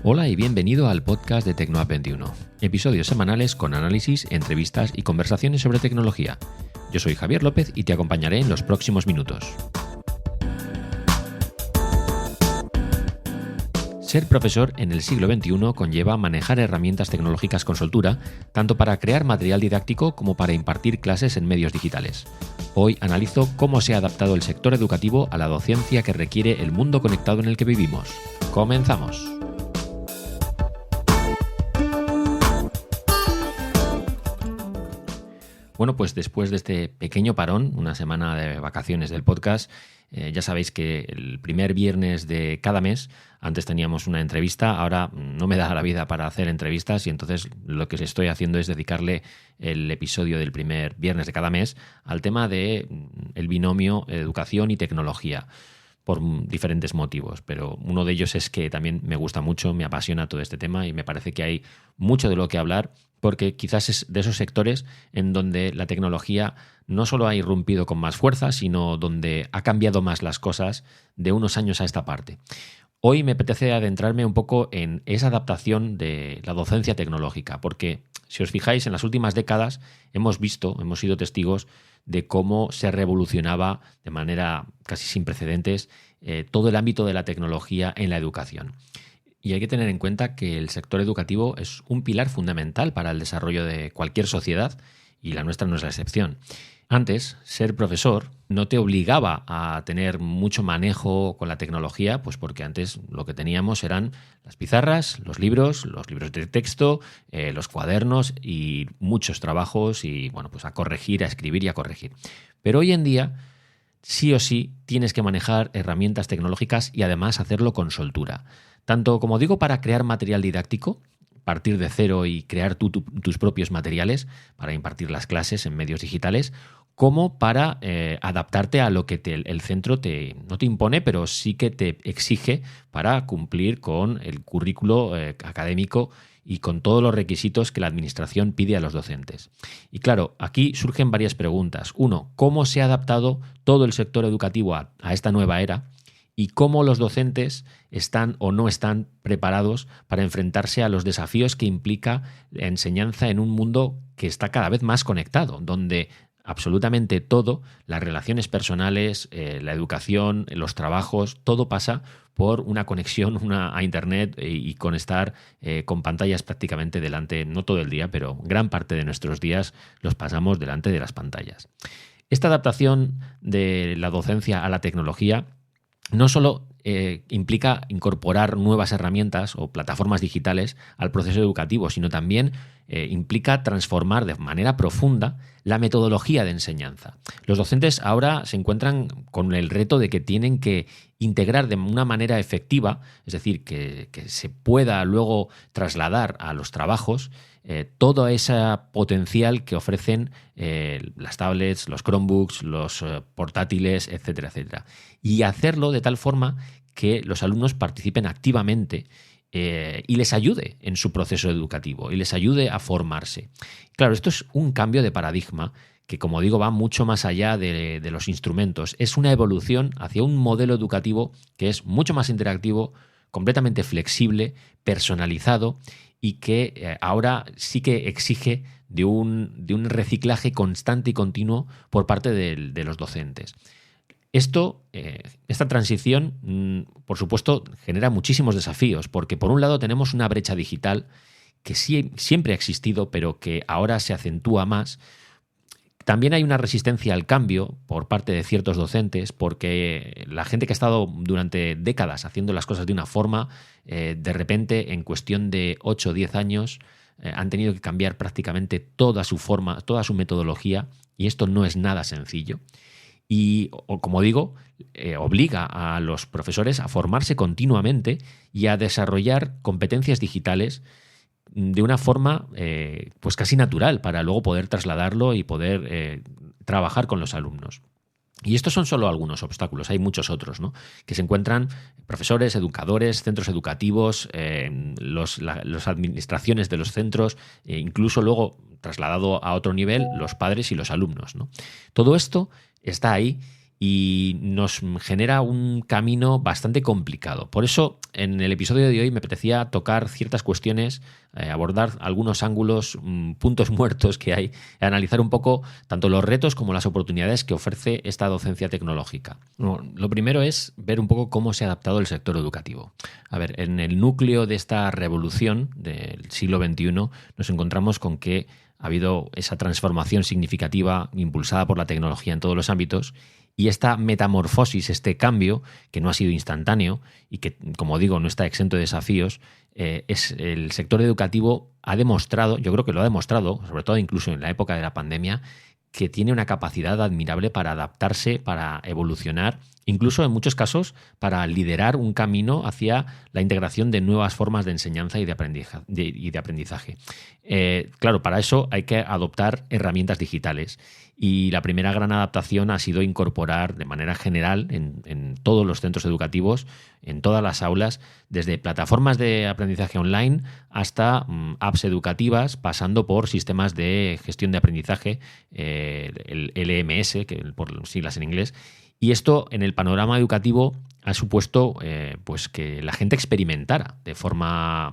Hola y bienvenido al podcast de TecnoApp 21, episodios semanales con análisis, entrevistas y conversaciones sobre tecnología. Yo soy Javier López y te acompañaré en los próximos minutos. Ser profesor en el siglo XXI conlleva manejar herramientas tecnológicas con soltura, tanto para crear material didáctico como para impartir clases en medios digitales. Hoy analizo cómo se ha adaptado el sector educativo a la docencia que requiere el mundo conectado en el que vivimos. ¡Comenzamos! Bueno, pues después de este pequeño parón, una semana de vacaciones del podcast, ya sabéis que el primer viernes de cada mes, antes teníamos una entrevista, ahora no me da la vida para hacer entrevistas y entonces lo que estoy haciendo es dedicarle el episodio del primer viernes de cada mes al tema de el binomio educación y tecnología, por diferentes motivos, pero uno de ellos es que también me gusta mucho, me apasiona todo este tema y me parece que hay mucho de lo que hablar porque quizás es de esos sectores en donde la tecnología no solo ha irrumpido con más fuerza, sino donde ha cambiado más las cosas de unos años a esta parte. Hoy me apetece adentrarme un poco en esa adaptación de la docencia tecnológica, porque si os fijáis, en las últimas décadas hemos sido testigos de cómo se revolucionaba de manera casi sin precedentes todo el ámbito de la tecnología en la educación. Y hay que tener en cuenta que el sector educativo es un pilar fundamental para el desarrollo de cualquier sociedad y la nuestra no es la excepción. Antes, ser profesor no te obligaba a tener mucho manejo con la tecnología, pues porque antes lo que teníamos eran las pizarras, los libros de texto, los cuadernos y muchos trabajos y bueno, pues a corregir, a escribir y a corregir. Pero hoy en día, sí o sí, tienes que manejar herramientas tecnológicas y además hacerlo con soltura. Tanto, como digo, para crear material didáctico, partir de cero y crear tus propios materiales para impartir las clases en medios digitales, como para adaptarte a lo que el centro no te impone, pero sí que te exige para cumplir con el currículo académico y con todos los requisitos que la administración pide a los docentes. Y claro, aquí surgen varias preguntas. Uno, ¿cómo se ha adaptado todo el sector educativo a esta nueva era? Y cómo los docentes están o no están preparados para enfrentarse a los desafíos que implica la enseñanza en un mundo que está cada vez más conectado, donde absolutamente todo, las relaciones personales, la educación, los trabajos, todo pasa por una conexión a Internet y con estar con pantallas prácticamente delante, no todo el día, pero gran parte de nuestros días los pasamos delante de las pantallas. Esta adaptación de la docencia a la tecnología no solo implica incorporar nuevas herramientas o plataformas digitales al proceso educativo, sino también implica transformar de manera profunda la metodología de enseñanza. Los docentes ahora se encuentran con el reto de que tienen que integrar de una manera efectiva, es decir, que se pueda luego trasladar a los trabajos todo ese potencial que ofrecen las tablets, los Chromebooks, los portátiles, etcétera, etcétera. Y hacerlo de tal forma que los alumnos participen activamente y les ayude en su proceso educativo y les ayude a formarse. Claro, esto es un cambio de paradigma que, como digo, va mucho más allá de los instrumentos. Es una evolución hacia un modelo educativo que es mucho más interactivo, completamente flexible, personalizado y que ahora sí que exige de un reciclaje constante y continuo por parte de los docentes. Esta transición, por supuesto, genera muchísimos desafíos, porque por un lado tenemos una brecha digital que siempre ha existido, pero que ahora se acentúa más. También hay una resistencia al cambio por parte de ciertos docentes, porque la gente que ha estado durante décadas haciendo las cosas de una forma, de repente, en cuestión de 8 o 10 años, han tenido que cambiar prácticamente toda su forma, toda su metodología, y esto no es nada sencillo. Y, como digo, obliga a los profesores a formarse continuamente y a desarrollar competencias digitales de una forma pues casi natural para luego poder trasladarlo y poder trabajar con los alumnos. Y estos son solo algunos obstáculos, hay muchos otros, ¿no? Que se encuentran profesores, educadores, centros educativos, las administraciones de los centros, incluso luego trasladado a otro nivel, los padres y los alumnos, ¿no? Todo esto está ahí y nos genera un camino bastante complicado. Por eso, en el episodio de hoy me apetecía tocar ciertas cuestiones, abordar algunos ángulos, puntos muertos que hay, analizar un poco tanto los retos como las oportunidades que ofrece esta docencia tecnológica. Bueno, lo primero es ver un poco cómo se ha adaptado el sector educativo. A ver, en el núcleo de esta revolución del siglo XXI nos encontramos con que ha habido esa transformación significativa impulsada por la tecnología en todos los ámbitos. Y esta metamorfosis, este cambio, que no ha sido instantáneo y que, como digo, no está exento de desafíos, el sector educativo ha demostrado, yo creo que lo ha demostrado, sobre todo incluso en la época de la pandemia, que tiene una capacidad admirable para adaptarse, para evolucionar, incluso en muchos casos para liderar un camino hacia la integración de nuevas formas de enseñanza y de aprendizaje. Claro, para eso hay que adoptar herramientas digitales. Y la primera gran adaptación ha sido incorporar de manera general en todos los centros educativos, en todas las aulas, desde plataformas de aprendizaje online hasta apps educativas, pasando por sistemas de gestión de aprendizaje, el LMS, que por siglas en inglés. Y esto en el panorama educativo ha supuesto pues que la gente experimentara de forma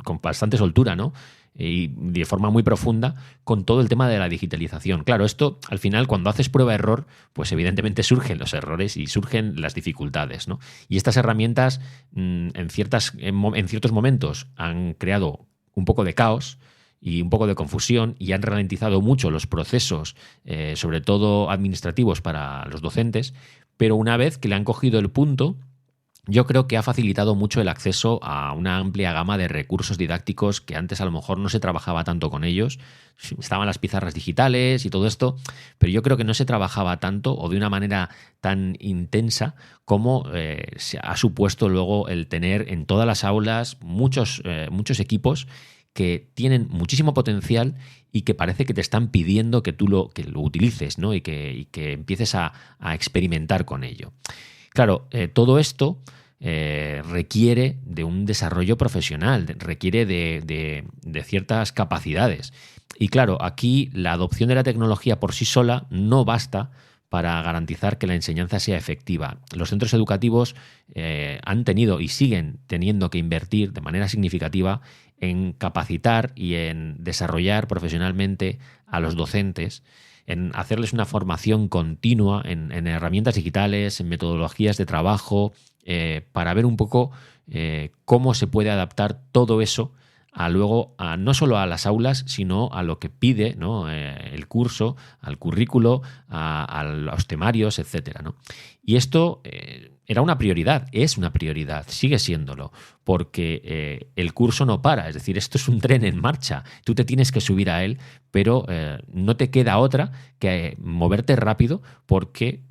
con bastante soltura, ¿no? Y de forma muy profunda con todo el tema de la digitalización. Claro, esto al final cuando haces prueba-error, pues evidentemente surgen los errores y surgen las dificultades, ¿no? Y estas herramientas en ciertos momentos han creado un poco de caos y un poco de confusión y han ralentizado mucho los procesos, sobre todo administrativos para los docentes, pero una vez que le han cogido el punto, yo creo que ha facilitado mucho el acceso a una amplia gama de recursos didácticos que antes a lo mejor no se trabajaba tanto con ellos. Estaban las pizarras digitales y todo esto, pero yo creo que no se trabajaba tanto o de una manera tan intensa como se ha supuesto luego el tener en todas las aulas muchos equipos que tienen muchísimo potencial y que parece que te están pidiendo que tú lo utilices, ¿no? y que empieces a experimentar con ello. Claro, todo esto requiere de un desarrollo profesional, requiere de ciertas capacidades. Y claro, aquí la adopción de la tecnología por sí sola no basta para garantizar que la enseñanza sea efectiva. Los centros educativos han tenido y siguen teniendo que invertir de manera significativa en capacitar y en desarrollar profesionalmente a los docentes, en hacerles una formación continua en herramientas digitales, en metodologías de trabajo, para ver un poco cómo se puede adaptar todo eso no solo a las aulas, sino a lo que pide, ¿no? El curso, al currículo, a los temarios, etcétera, ¿no? Y esto era una prioridad, es una prioridad, sigue siéndolo, porque el curso no para, es decir, esto es un tren en marcha, tú te tienes que subir a él, pero no te queda otra que moverte rápido porque,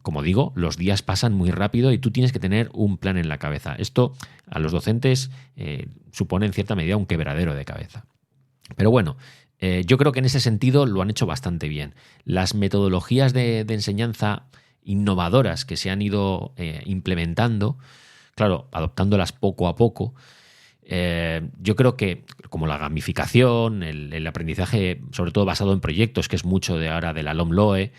como digo, los días pasan muy rápido y tú tienes que tener un plan en la cabeza. Esto a los docentes supone en cierta medida un quebradero de cabeza. Pero bueno, yo creo que en ese sentido lo han hecho bastante bien. Las metodologías de enseñanza innovadoras que se han ido implementando, claro, adoptándolas poco a poco, yo creo que como la gamificación, el aprendizaje sobre todo basado en proyectos, que es mucho de ahora de la LOMLOE,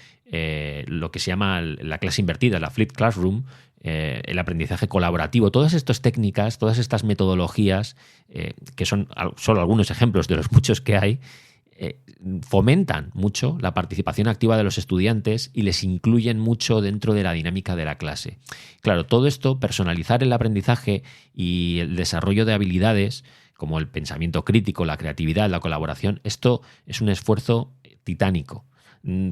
lo que se llama la clase invertida, la Flipped Classroom, el aprendizaje colaborativo, todas estas técnicas, todas estas metodologías, que son solo algunos ejemplos de los muchos que hay, fomentan mucho la participación activa de los estudiantes y les incluyen mucho dentro de la dinámica de la clase. Claro, todo esto, personalizar el aprendizaje y el desarrollo de habilidades como el pensamiento crítico, la creatividad, la colaboración, esto es un esfuerzo titánico,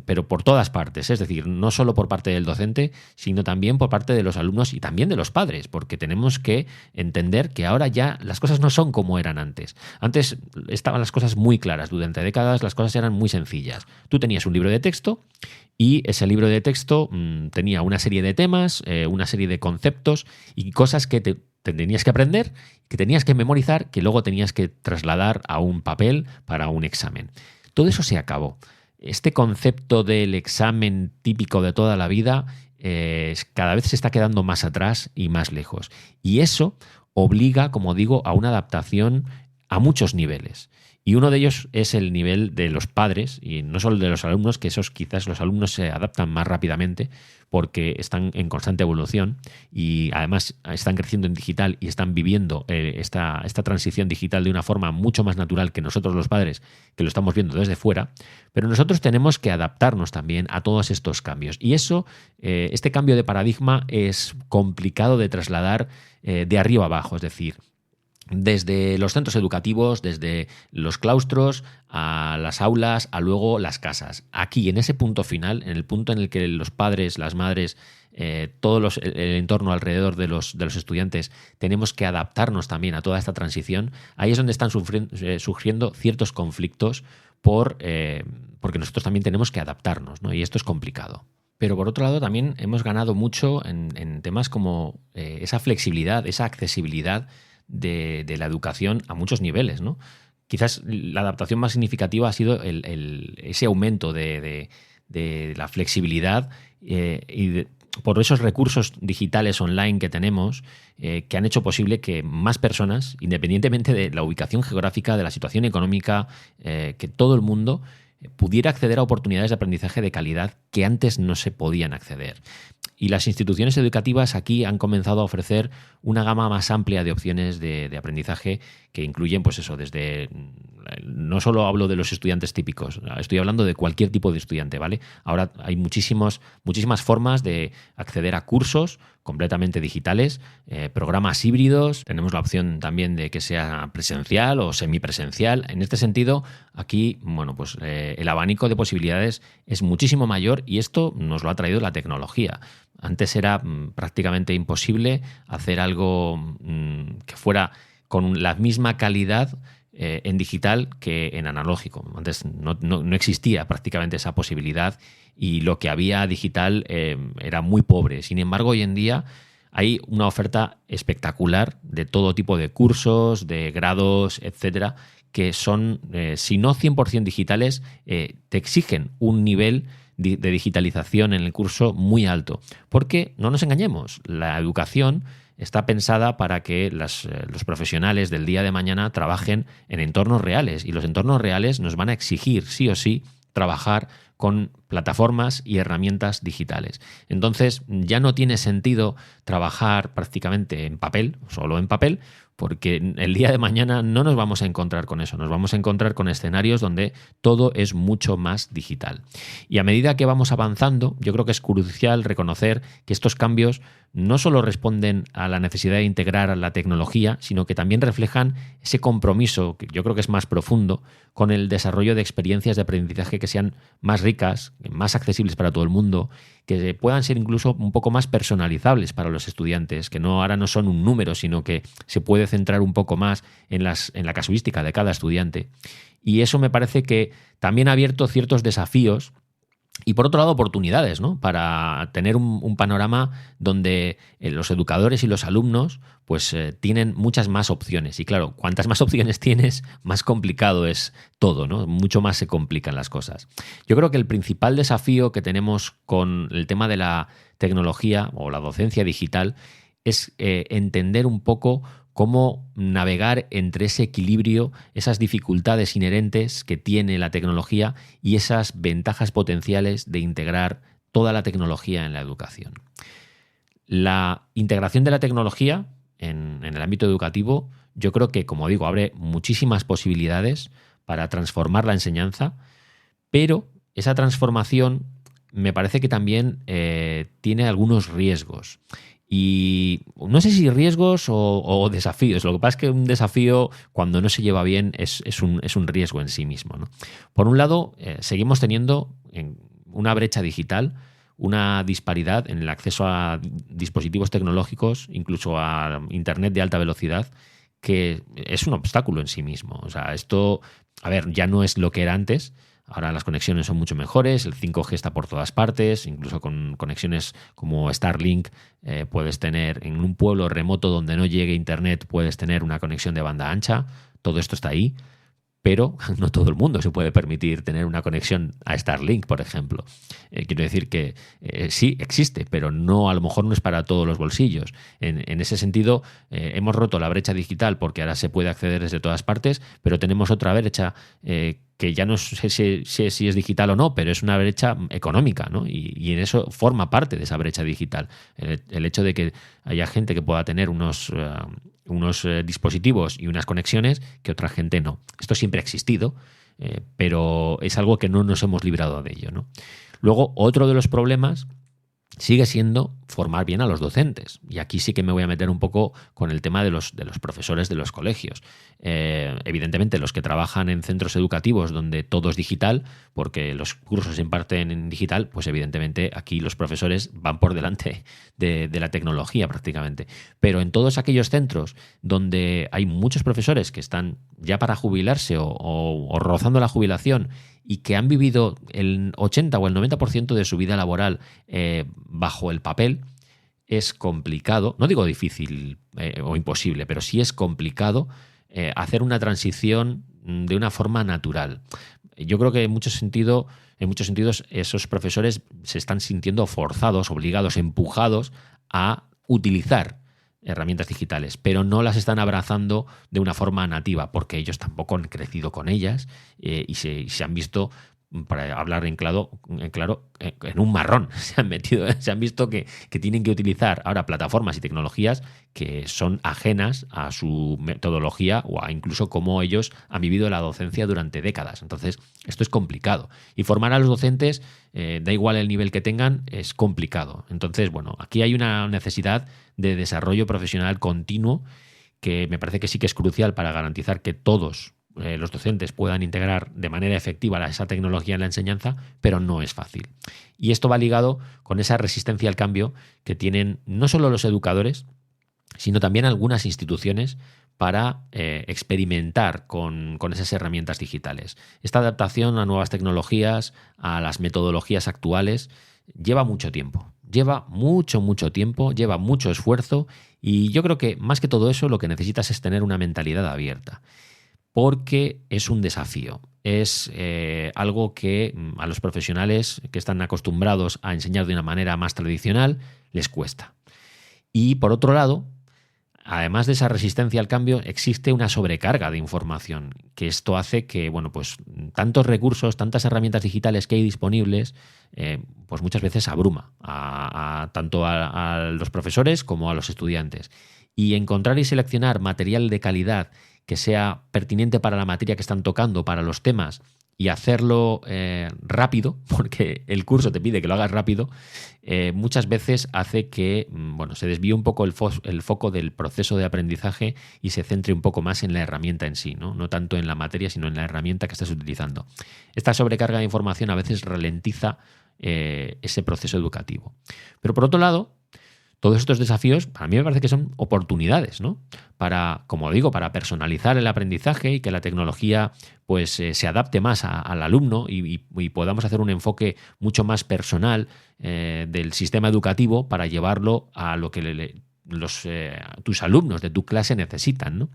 pero por todas partes, es decir, no solo por parte del docente, sino también por parte de los alumnos y también de los padres, porque tenemos que entender que ahora ya las cosas no son como eran antes. Antes estaban las cosas muy claras, durante décadas las cosas eran muy sencillas. Tú tenías un libro de texto y ese libro de texto tenía una serie de temas, una serie de conceptos y cosas que te tenías que aprender, que tenías que memorizar, que luego tenías que trasladar a un papel para un examen. Todo eso se acabó. Este concepto del examen típico de toda la vida cada vez se está quedando más atrás y más lejos. Y eso obliga, como digo, a una adaptación a muchos niveles. Y uno de ellos es el nivel de los padres, y no solo de los alumnos, que esos quizás los alumnos se adaptan más rápidamente porque están en constante evolución y además están creciendo en digital y están viviendo esta transición digital de una forma mucho más natural que nosotros los padres, que lo estamos viendo desde fuera. Pero nosotros tenemos que adaptarnos también a todos estos cambios. Y eso, este cambio de paradigma es complicado de trasladar de arriba abajo, es decir, desde los centros educativos, desde los claustros, a las aulas, a luego las casas. Aquí, en ese punto final, en el punto en el que los padres, las madres, el entorno alrededor de los estudiantes, tenemos que adaptarnos también a toda esta transición, ahí es donde están surgiendo ciertos conflictos porque nosotros también tenemos que adaptarnos, ¿no? Y esto es complicado. Pero por otro lado también hemos ganado mucho en temas como esa flexibilidad, esa accesibilidad de la educación a muchos niveles, ¿no? Quizás la adaptación más significativa ha sido ese aumento de la flexibilidad por esos recursos digitales online que tenemos, que han hecho posible que más personas, independientemente de la ubicación geográfica, de la situación económica, que todo el mundo pudiera acceder a oportunidades de aprendizaje de calidad que antes no se podían acceder. Y las instituciones educativas aquí han comenzado a ofrecer una gama más amplia de opciones de aprendizaje que incluyen, pues eso, desde... No solo hablo de los estudiantes típicos, estoy hablando de cualquier tipo de estudiante, ¿vale? Ahora hay muchísimas formas de acceder a cursos completamente digitales, programas híbridos, tenemos la opción también de que sea presencial o semipresencial. En este sentido, aquí, bueno, pues el abanico de posibilidades es muchísimo mayor y esto nos lo ha traído la tecnología. Antes era prácticamente imposible hacer algo que fuera con la misma calidad en digital que en analógico. Antes no existía prácticamente esa posibilidad y lo que había digital era muy pobre. Sin embargo, hoy en día hay una oferta espectacular de todo tipo de cursos, de grados, etcétera, que son, si no 100% digitales, te exigen un nivel de digitalización en el curso muy alto. Porque, no nos engañemos, la educación está pensada para que los profesionales del día de mañana trabajen en entornos reales y los entornos reales nos van a exigir sí o sí trabajar con plataformas y herramientas digitales. Entonces ya no tiene sentido trabajar prácticamente en papel, solo en papel, porque el día de mañana no nos vamos a encontrar con eso, nos vamos a encontrar con escenarios donde todo es mucho más digital. Y a medida que vamos avanzando, yo creo que es crucial reconocer que estos cambios no solo responden a la necesidad de integrar a la tecnología, sino que también reflejan ese compromiso, que yo creo que es más profundo, con el desarrollo de experiencias de aprendizaje que sean más ricas, más accesibles para todo el mundo, que puedan ser incluso un poco más personalizables para los estudiantes, que ahora no son un número, sino que se puede centrar un poco más en la casuística de cada estudiante. Y eso me parece que también ha abierto ciertos desafíos y por otro lado oportunidades, ¿no? Para tener un panorama donde los educadores y los alumnos pues tienen muchas más opciones. Y claro, cuantas más opciones tienes, más complicado es todo, ¿no? Mucho más se complican las cosas. Yo creo que el principal desafío que tenemos con el tema de la tecnología o la docencia digital es entender un poco cómo navegar entre ese equilibrio, esas dificultades inherentes que tiene la tecnología y esas ventajas potenciales de integrar toda la tecnología en la educación. La integración de la tecnología en el ámbito educativo, yo creo que, como digo, abre muchísimas posibilidades para transformar la enseñanza, pero esa transformación me parece que también tiene algunos riesgos. Y no sé si riesgos o desafíos. Lo que pasa es que un desafío, cuando no se lleva bien, es un riesgo en sí mismo, ¿no? Por un lado, seguimos teniendo una brecha digital, una disparidad en el acceso a dispositivos tecnológicos, incluso a Internet de alta velocidad, que es un obstáculo en sí mismo. O sea, esto, a ver, ya no es lo que era antes. Ahora las conexiones son mucho mejores, el 5G está por todas partes, incluso con conexiones como Starlink puedes tener en un pueblo remoto donde no llegue internet, puedes tener una conexión de banda ancha, todo esto está ahí. pero no todo el mundo se puede permitir tener una conexión a Starlink, por ejemplo. Quiero decir que sí existe, pero no, a lo mejor no es para todos los bolsillos. En ese sentido, hemos roto la brecha digital porque ahora se puede acceder desde todas partes, pero tenemos otra brecha que ya no sé si es digital o no, pero es una brecha económica, ¿no? Y en eso forma parte de esa brecha digital. El hecho de que haya gente que pueda tener unos dispositivos y unas conexiones que otra gente no. Esto siempre ha existido, pero es algo que no nos hemos librado de ello, ¿no? Luego, otro de los problemas sigue siendo formar bien a los docentes. Y aquí sí que me voy a meter un poco con el tema de los profesores de los colegios. Evidentemente, los que trabajan en centros educativos donde todo es digital, porque los cursos se imparten en digital, pues evidentemente aquí los profesores van por delante de la tecnología prácticamente. Pero en todos aquellos centros donde hay muchos profesores que están ya para jubilarse o rozando la jubilación y que han vivido el 80 o el 90% de su vida laboral bajo el papel, es complicado, no digo difícil o imposible, pero sí es complicado hacer una transición de una forma natural. Yo creo que en muchos sentidos esos profesores se están sintiendo forzados, obligados, empujados a utilizar herramientas digitales, pero no las están abrazando de una forma nativa, porque ellos tampoco han crecido con ellas y se han visto, para hablar en claro, en un marrón. Se han visto que tienen que utilizar ahora plataformas y tecnologías que son ajenas a su metodología o a incluso cómo ellos han vivido la docencia durante décadas. Entonces, esto es complicado. Y formar a los docentes, da igual el nivel que tengan, es complicado. Entonces, bueno, aquí hay una necesidad de desarrollo profesional continuo que me parece que sí que es crucial para garantizar que todos los docentes puedan integrar de manera efectiva esa tecnología en la enseñanza, pero no es fácil. Y esto va ligado con esa resistencia al cambio que tienen no solo los educadores, sino también algunas instituciones para experimentar con esas herramientas digitales. Esta adaptación a nuevas tecnologías, a las metodologías actuales, lleva mucho tiempo. Lleva mucho tiempo, lleva mucho esfuerzo y yo creo que más que todo eso lo que necesitas es tener una mentalidad abierta. Porque es un desafío, es algo que a los profesionales que están acostumbrados a enseñar de una manera más tradicional les cuesta. Y por otro lado, además de esa resistencia al cambio, existe una sobrecarga de información, que esto hace que, bueno, pues tantos recursos, tantas herramientas digitales que hay disponibles, pues muchas veces abruma tanto a los profesores como a los estudiantes. Y encontrar y seleccionar material de calidad que sea pertinente para la materia que están tocando, para los temas, y hacerlo rápido, porque el curso te pide que lo hagas rápido, muchas veces hace que se desvíe un poco el foco del proceso de aprendizaje y se centre un poco más en la herramienta en sí, no tanto en la materia, sino en la herramienta que estás utilizando. Esta sobrecarga de información a veces ralentiza ese proceso educativo. Pero por otro lado, todos estos desafíos, para mí me parece que son oportunidades, ¿no? Para, como digo, para personalizar el aprendizaje y que la tecnología pues se adapte más al alumno y podamos hacer un enfoque mucho más personal del sistema educativo para llevarlo a lo que tus alumnos de tu clase necesitan, ¿no?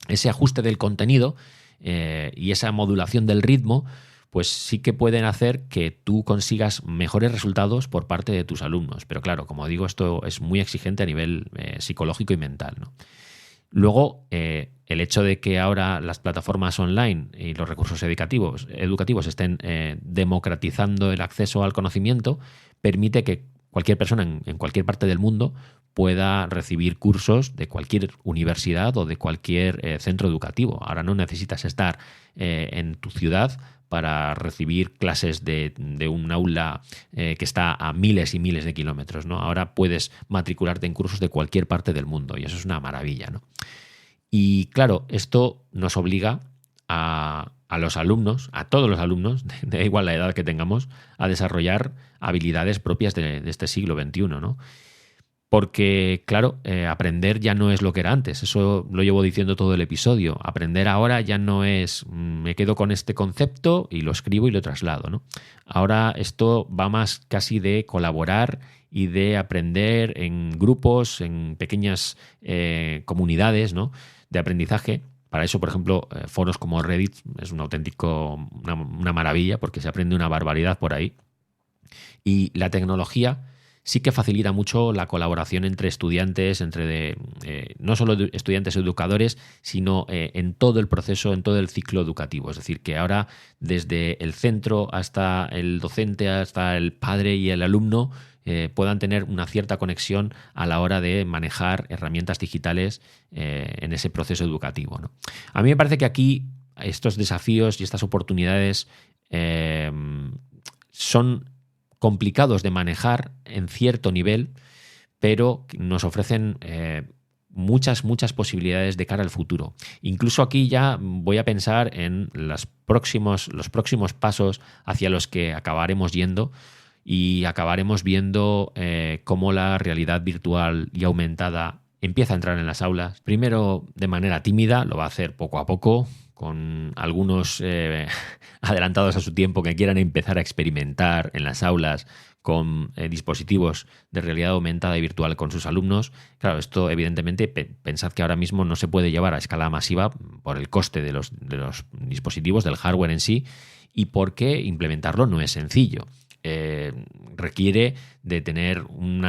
Ese ajuste del contenido y esa modulación del ritmo pues sí que pueden hacer que tú consigas mejores resultados por parte de tus alumnos. Pero claro, como digo, esto es muy exigente a nivel psicológico y mental, ¿no? Luego, el hecho de que ahora las plataformas online y los recursos educativos estén democratizando el acceso al conocimiento permite que cualquier persona en cualquier parte del mundo pueda recibir cursos de cualquier universidad o de cualquier centro educativo. Ahora no necesitas estar en tu ciudad para recibir clases de un aula que está a miles y miles de kilómetros, ¿no? Ahora puedes matricularte en cursos de cualquier parte del mundo y eso es una maravilla, ¿no? Y claro, esto nos obliga a los alumnos, a todos los alumnos, da igual la edad que tengamos, a desarrollar habilidades propias de este siglo XXI, ¿no? Porque, claro, aprender ya no es lo que era antes. Eso lo llevo diciendo todo el episodio. Aprender ahora ya no es me quedo con este concepto y lo escribo y lo traslado, ¿no? Ahora esto va más casi de colaborar y de aprender en grupos, en pequeñas comunidades, ¿no?, de aprendizaje, Para eso, por ejemplo, foros como Reddit es una maravilla, porque se aprende una barbaridad por ahí. Y la tecnología sí que facilita mucho la colaboración entre estudiantes, no solo estudiantes educadores, sino en todo el proceso, en todo el ciclo educativo. Es decir, que ahora desde el centro hasta el docente, hasta el padre y el alumno, puedan tener una cierta conexión a la hora de manejar herramientas digitales en ese proceso educativo, ¿no? A mí me parece que aquí estos desafíos y estas oportunidades son complicados de manejar en cierto nivel, pero nos ofrecen muchas posibilidades de cara al futuro. Incluso aquí ya voy a pensar en los próximos pasos hacia los que acabaremos yendo, y acabaremos viendo cómo la realidad virtual y aumentada empieza a entrar en las aulas. Primero de manera tímida, lo va a hacer poco a poco, con algunos adelantados a su tiempo que quieran empezar a experimentar en las aulas con dispositivos de realidad aumentada y virtual con sus alumnos. Claro, esto evidentemente pensad que ahora mismo no se puede llevar a escala masiva por el coste de los dispositivos, del hardware en sí, y porque implementarlo no es sencillo. Requiere de tener un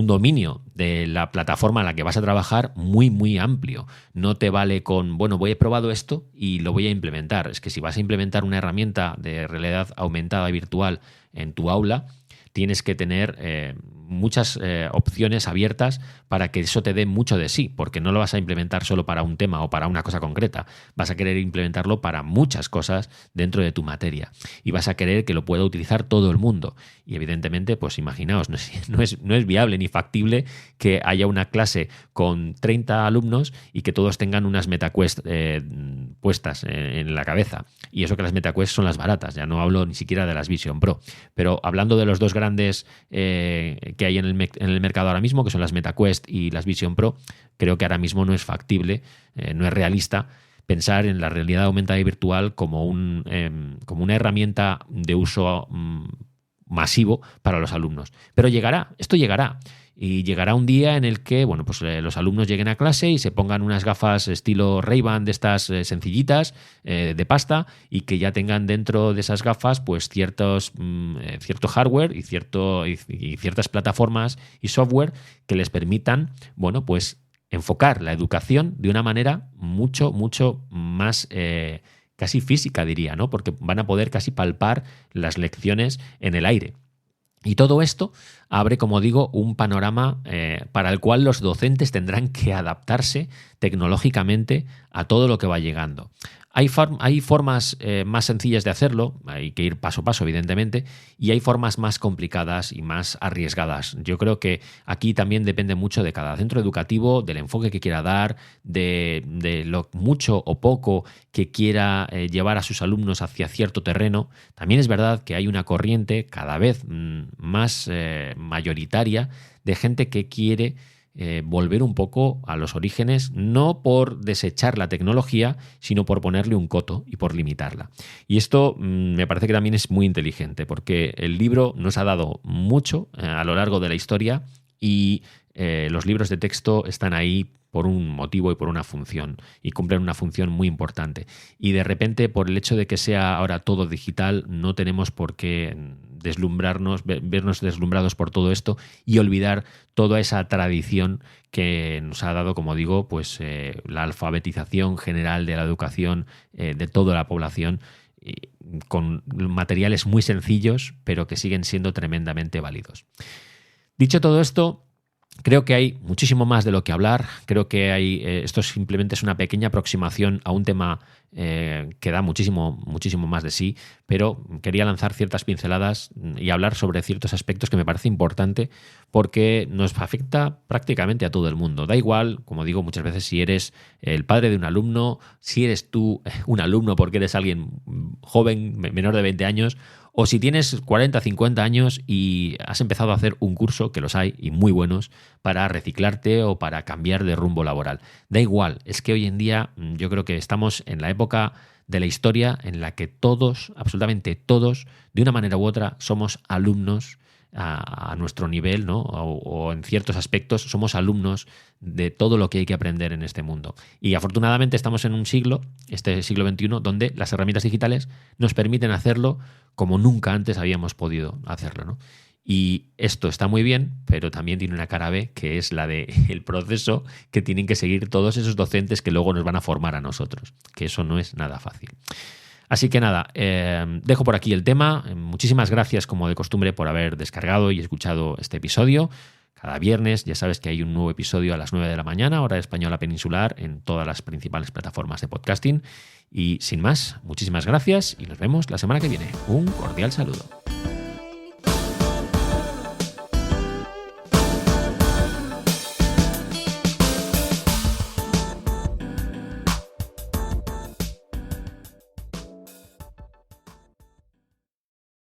dominio de la plataforma en la que vas a trabajar muy amplio. No te vale con, bueno, he probado esto y lo voy a implementar. Es que si vas a implementar una herramienta de realidad aumentada y virtual en tu aula, tienes que tener muchas opciones abiertas para que eso te dé mucho de sí, porque no lo vas a implementar solo para un tema o para una cosa concreta. Vas a querer implementarlo para muchas cosas dentro de tu materia y vas a querer que lo pueda utilizar todo el mundo. Y evidentemente, pues imaginaos, no es viable ni factible que haya una clase con 30 alumnos y que todos tengan unas MetaQuest puestas en la cabeza. Y eso que las MetaQuest son las baratas, ya no hablo ni siquiera de las Vision Pro. Pero hablando de los dos grandes que hay en el mercado ahora mismo, que son las MetaQuest y las Vision Pro, creo que ahora mismo no es factible, no es realista pensar en la realidad aumentada y virtual como una herramienta de uso masivo para los alumnos. Pero esto llegará. Y llegará un día en el que, bueno, pues los alumnos lleguen a clase y se pongan unas gafas estilo Ray-Ban de estas sencillitas de pasta, y que ya tengan dentro de esas gafas pues cierto hardware y ciertas plataformas y software que les permitan, bueno, pues enfocar la educación de una manera mucho más casi física, diría, ¿no? Porque van a poder casi palpar las lecciones en el aire. Y todo esto abre, como digo, un panorama para el cual los docentes tendrán que adaptarse tecnológicamente a todo lo que va llegando. Hay formas más sencillas de hacerlo, hay que ir paso a paso, evidentemente, y hay formas más complicadas y más arriesgadas. Yo creo que aquí también depende mucho de cada centro educativo, del enfoque que quiera dar, de lo mucho o poco que quiera llevar a sus alumnos hacia cierto terreno. También es verdad que hay una corriente cada vez más mayoritaria de gente que quiere volver un poco a los orígenes, no por desechar la tecnología, sino por ponerle un coto y por limitarla. Y esto me parece que también es muy inteligente, porque el libro nos ha dado mucho a lo largo de la historia, y los libros de texto están ahí por un motivo y por una función, y cumplen una función muy importante. Y de repente, por el hecho de que sea ahora todo digital, no tenemos por qué vernos deslumbrados por todo esto y olvidar toda esa tradición que nos ha dado, como digo, pues la alfabetización general de la educación de toda la población, con materiales muy sencillos, pero que siguen siendo tremendamente válidos. Dicho todo esto, creo que hay muchísimo más de lo que hablar. Creo que esto simplemente es una pequeña aproximación a un tema que da muchísimo más de sí, pero quería lanzar ciertas pinceladas y hablar sobre ciertos aspectos que me parece importante, porque nos afecta prácticamente a todo el mundo. Da igual, como digo muchas veces, si eres el padre de un alumno, si eres tú un alumno porque eres alguien joven, menor de 20 años, o si tienes 40, 50 años y has empezado a hacer un curso, que los hay y muy buenos, para reciclarte o para cambiar de rumbo laboral. Da igual, es que hoy en día yo creo que estamos en la época de la historia en la que todos, absolutamente todos, de una manera u otra, somos alumnos a nuestro nivel, ¿no? O en ciertos aspectos somos alumnos de todo lo que hay que aprender en este mundo. Y afortunadamente estamos en un siglo, este siglo XXI, donde las herramientas digitales nos permiten hacerlo como nunca antes habíamos podido hacerlo, ¿no? Y esto está muy bien, pero también tiene una cara B, que es la del proceso que tienen que seguir todos esos docentes que luego nos van a formar a nosotros, que eso no es nada fácil. Así que nada, dejo por aquí el tema. Muchísimas gracias, como de costumbre, por haber descargado y escuchado este episodio. Cada viernes ya sabes que hay un nuevo episodio a las 9 de la mañana, hora española peninsular, en todas las principales plataformas de podcasting. Y sin más, muchísimas gracias y nos vemos la semana que viene. Un cordial saludo.